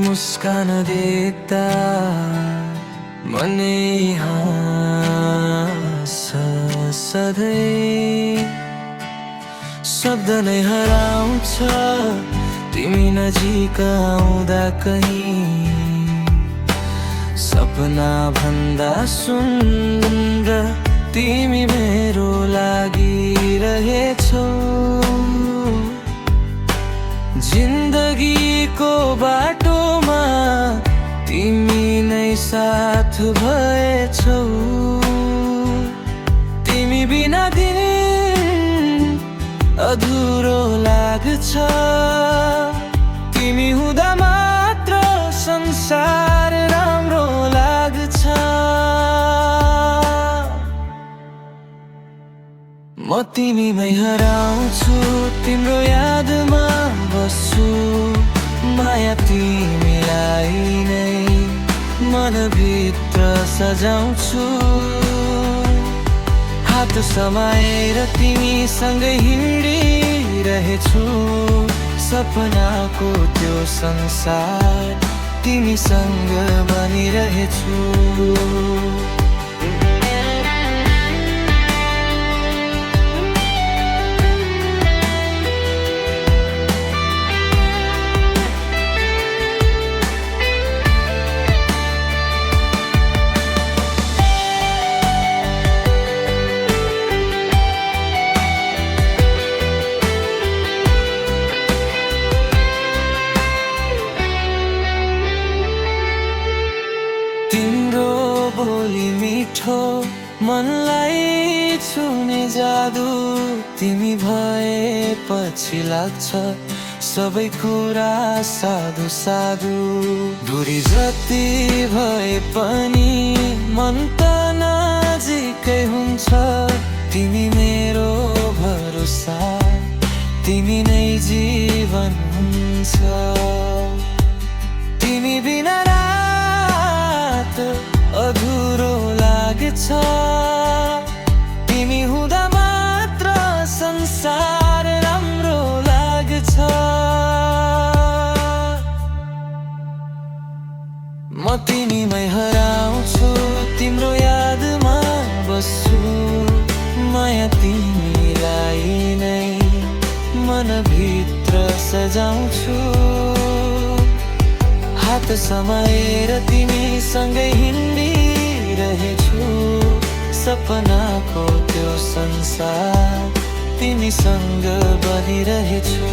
मुस्कान देख्दा मनै हाँस सधैँ। शब्द नै हराउँछ तिमी नजिक आउँदा कहीँ। सपना भन्दा सुन्दर तिमी मेरो लागि रहेछौ। जिन्दगीको बाटोमा तिमी नै साथ भएछौ। तिमी बिना दिन अधुरो लाग्छ। तिमी हुँदा मात्र संसार राम्रो लाग्छ। म तिमीमै हराउँछु, तिम्रो यादमा बस्छु। माया तिमीलाई नै मनभित्र सजाउँछु। हात समाएर तिमीसँगै हिँडिरहेछु। सपनाको त्यो संसार तिमीसँग बनिरहेछु। तिम्रो बोली मिठो मनलाई छुने जादु। तिमी भएपछि लाग्छ सबै कुरा साधु साधु। दूरी जति भए पनि मन त नजिकै हुन्छ। तिमी मेरो भरोसा, तिमी नै जीवन हुन्छ। तिमी बिना अधुरो लाग्छ। तिमी हुँदा मात्र संसार राम्रो लाग्छ। म तिमीमै हराउँछु, तिम्रो यादमा बस्छु। माया तिमीलाई नै मनभित्र सजाउँछु। हात समाएर तिमीसँगै हिँडिरहेछु। सपनाको त्यो संसार तिमीसँग बनिरहेछु।